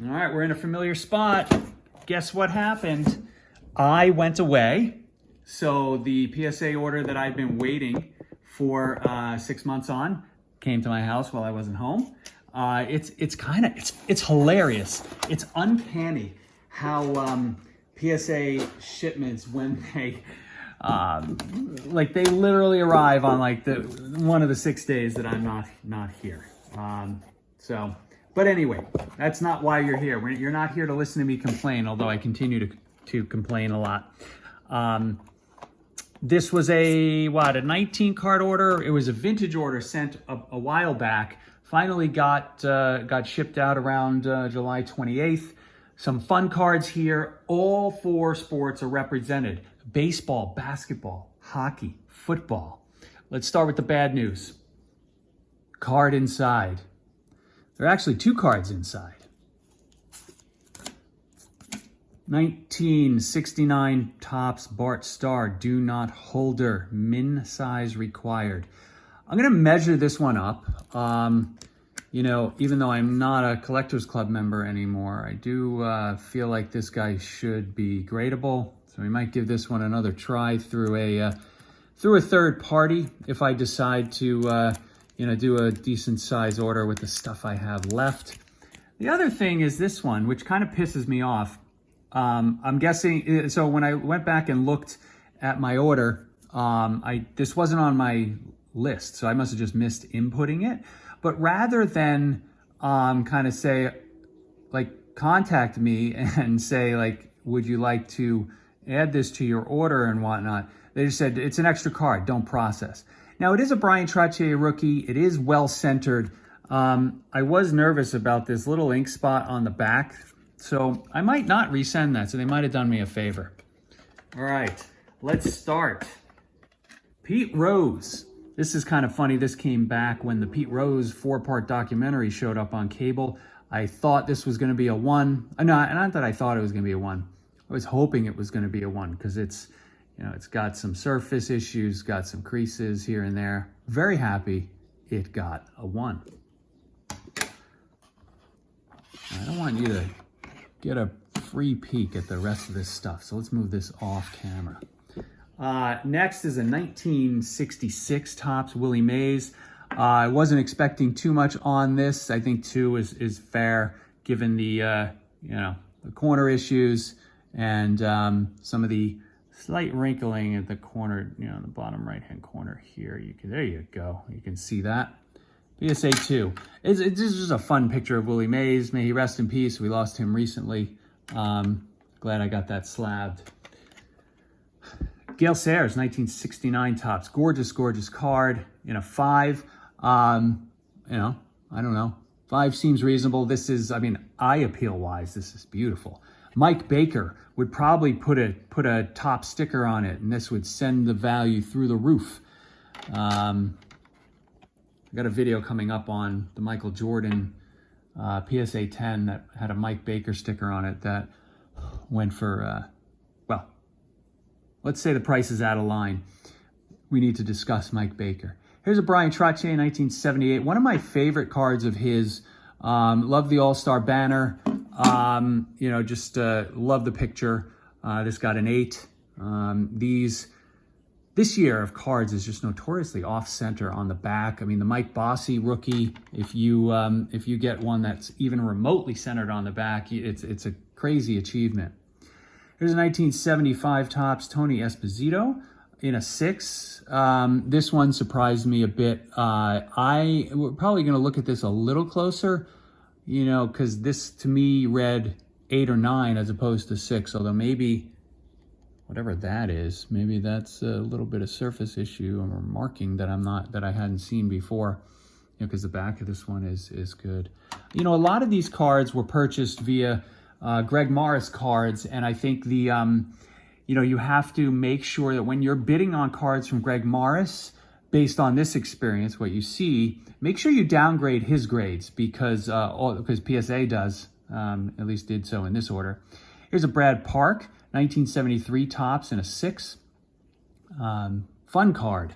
All right, we're in a familiar spot. Guess what happened? I went away. So the PSA order that I've been waiting for 6 months on came to my house while I wasn't home. It's hilarious. It's uncanny how PSA shipments, when they they literally arrive on like one of the 6 days that I'm not here. But anyway, that's not why you're here. You're not here to listen to me complain, although I continue to complain a lot. This was a 19 card order. It was a vintage order sent a while back. Finally got shipped out around July 28th. Some fun cards here. All 4 sports are represented: baseball, basketball, hockey, football. Let's start with the bad news. Card inside. There are actually 2 cards inside. 1969 Topps Bart Starr Do Not Holder, min size required. I'm gonna measure this one up. Even though I'm not a Collectors Club member anymore, I do feel like this guy should be gradable. So we might give this one another try through a third party if I decide to do a decent size order with the stuff I have left. The other thing is this one, which kind of pisses me off. I'm guessing, so when I went back and looked at my order, this wasn't on my list, so I must have just missed inputting it. But rather than kind of say, contact me and say, would you like to add this to your order and whatnot, they just said, it's an extra card, don't process. Now, it is a Brian Trottier rookie. It is well-centered. I was nervous about this little ink spot on the back, so I might not resend that, so they might have done me a favor. All right, let's start. Pete Rose. This is kind of funny. This came back when the Pete Rose 4-part documentary showed up on cable. I thought this was going to be a 1. Not that I thought it was going to be a 1. I was hoping it was going to be a 1 because it's got some surface issues, got some creases here and there. Very happy it got a 1. I don't want you to get a free peek at the rest of this stuff, so let's move this off camera. Next is a 1966 Topps Willie Mays. I wasn't expecting too much on this. I think 2 is fair given the the corner issues and some of the slight wrinkling at the corner, the bottom right-hand corner here. There you go. You can see that. PSA 2. It's just a fun picture of Willie Mays. May he rest in peace. We lost him recently. Glad I got that slabbed. Gale Sayers, 1969 Topps. Gorgeous, gorgeous card in a 5. I don't know. 5 seems reasonable. This is, eye appeal-wise, this is beautiful. Mike Baker would probably put a top sticker on it, and this would send the value through the roof. I got a video coming up on the Michael Jordan PSA 10 that had a Mike Baker sticker on it that went for, let's say the price is out of line. We need to discuss Mike Baker. Here's a Brian Trottier, 1978. One of my favorite cards of his. Love the All-Star banner. Love the picture. This got an 8. This year of cards is just notoriously off-center on the back. The Mike Bossy rookie, if you get one that's even remotely centered on the back, it's a crazy achievement. Here's a 1975 Topps Tony Esposito in a 6. This one surprised me a bit. We're probably going to look at this a little closer, because this to me read 8 or 9 as opposed to 6, although maybe whatever that is, maybe that's a little bit of surface issue or marking that I hadn't seen before, because the back of this one is good. A lot of these cards were purchased via Greg Morris cards, and I think you have to make sure that when you're bidding on cards from Greg Morris, based on this experience, what you see, make sure you downgrade his grades because PSA does, at least did so in this order. Here's a Brad Park, 1973 Topps in a 6. Fun card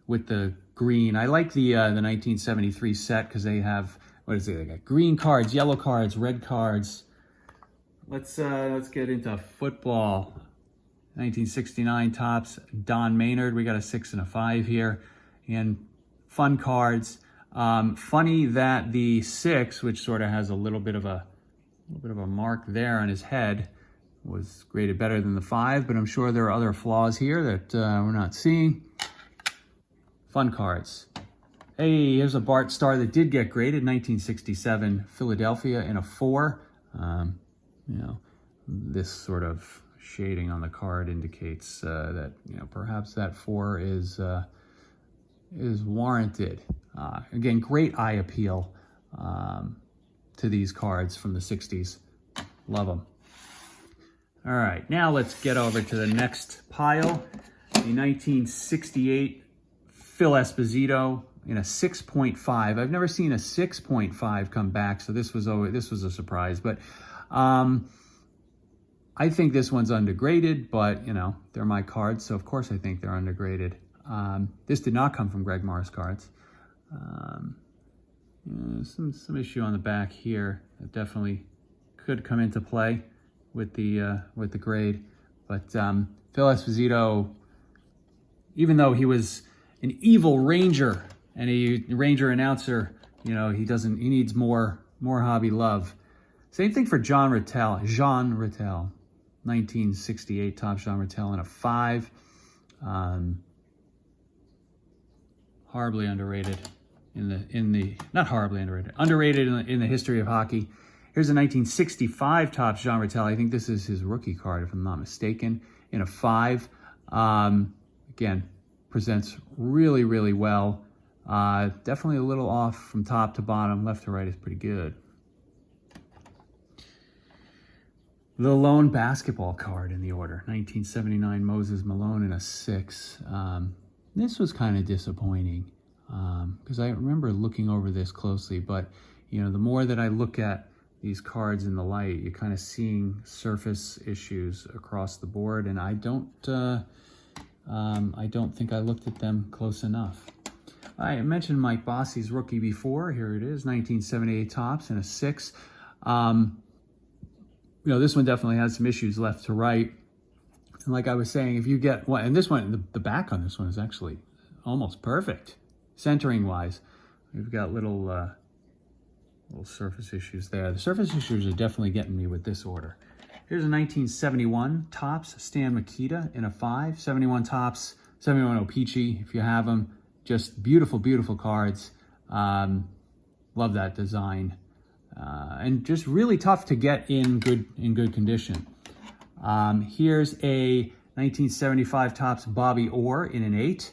with the green. I like the 1973 set because they have what is it? They got green cards, yellow cards, red cards. Let's get into football. 1969 Topps, Don Maynard. We got a 6 and a 5 here. And fun cards. Funny that the 6, which sort of has a little bit of a mark there on his head, was graded better than the 5, but I'm sure there are other flaws here that we're not seeing. Fun cards. Hey, here's a Bart Starr that did get graded, 1967 Philadelphia in a 4. You know, this sort of shading on the card indicates that, you know, perhaps that 4 is warranted. Again, great eye appeal to these cards from the 60s. Love them. All right, now let's get over to the next pile. The 1968 Phil Esposito in a 6.5. I've never seen a 6.5 come back, so this was a surprise. But I think this one's undergraded, but you know, they're my cards, so of course I think they're undergraded. This did not come from Greg Morris cards. Some issue on the back here that definitely could come into play with the grade, but Phil Esposito, even though he was an evil ranger and a ranger announcer, you know, he needs more hobby love. Same thing for Jean Rattel, 1968 Topps Jean Rattel in a 5. Horribly underrated underrated in the history of hockey. Here's a 1965 Topps Jean Rattel. I think this is his rookie card, if I'm not mistaken, in a 5. Again, presents really, really well. Definitely a little off from top to bottom. Left to right is pretty good. The lone basketball card in the order, 1979 Moses Malone in a 6. This was kind of disappointing because I remember looking over this closely, but you know, the more that I look at these cards in the light, you're kind of seeing surface issues across the board, and I don't think I looked at them close enough. I mentioned Mike Bossie's rookie before. Here it is, 1978 Topps in a 6. You know, this one definitely has some issues left to right. And like I was saying, if you get one, and this one, the back on this one is actually almost perfect, centering wise. We've got little surface issues there. The surface issues are definitely getting me with this order. Here's a 1971 Topps Stan Mikita in a 5. 71 Topps, 71 O-Pee-Chee, if you have them. Just beautiful, beautiful cards. Love that design. And just really tough to get in good condition. Here's a 1975 Topps Bobby Orr in an 8.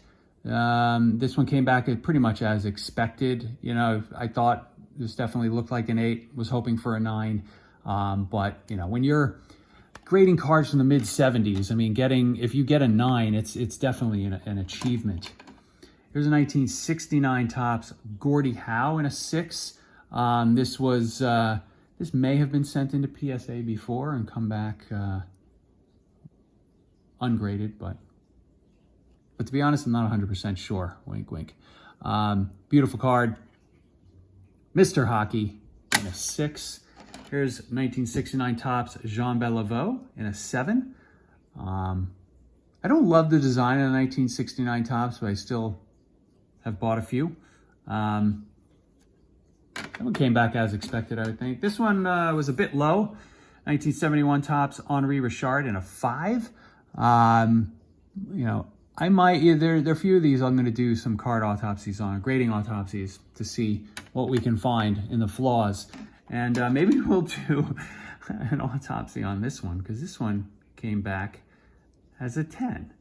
This one came back pretty much as expected. You know, I thought this definitely looked like an 8, was hoping for a 9. But, you know, when you're grading cards from the mid-70s, I mean, if you get a 9, it's definitely an achievement. Here's a 1969 Topps Gordie Howe in a 6. This may have been sent into PSA before and come back ungraded, but to be honest, I'm not 100% sure. Wink, wink. Beautiful card. Mr. Hockey in a 6. Here's 1969 Topps Jean Beliveau in a 7. I don't love the design of the 1969 Topps, but I still have bought a few. That one came back as expected, I would think. This one was a bit low. 1971 Topps Henri Richard in a 5. You know, I might, there are a few of these I'm going to do some card autopsies on, grading autopsies, to see what we can find in the flaws. And maybe we'll do an autopsy on this one, because this one came back as a 10.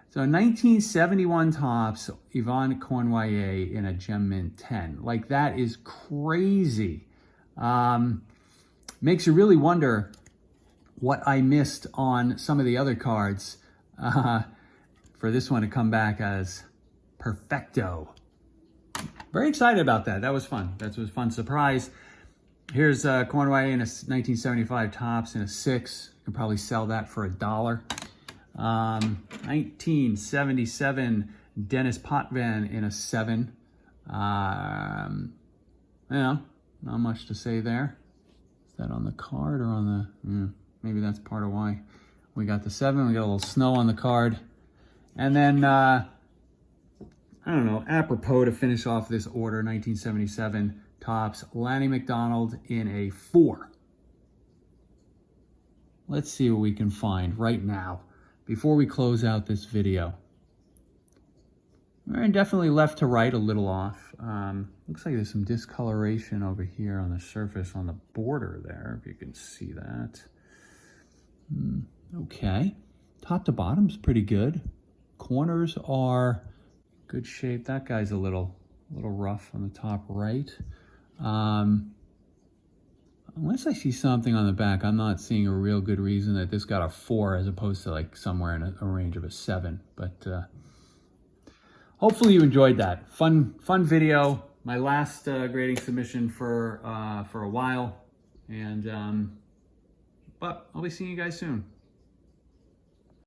So 1971 Topps Yvonne Cornwallier in a Gem Mint 10. Like, that is crazy. Makes you really wonder what I missed on some of the other cards for this one to come back as perfecto. Very excited about that. That was fun. That was a fun surprise. Here's Cornwallier in a 1975 Topps in a 6. You can probably sell that for $1. 1977 Dennis Potvin in a 7. You know, Not much to say there. Is that on the card or on the, maybe that's part of why we got the 7. We got a little snow on the card. And then, I don't know, apropos to finish off this order, 1977 Topps Lanny McDonald in a 4. Let's see what we can find right now before we close out this video. We're definitely left to right a little off. Looks like there's some discoloration over here on the surface on the border there, if you can see that. Okay, top to bottom's pretty good. Corners are good shape. That guy's a little rough on the top right. Unless I see something on the back, I'm not seeing a real good reason that this got a 4 as opposed to like somewhere in a range of a 7. But hopefully you enjoyed that. Fun video. My last grading submission for a while. And but I'll be seeing you guys soon.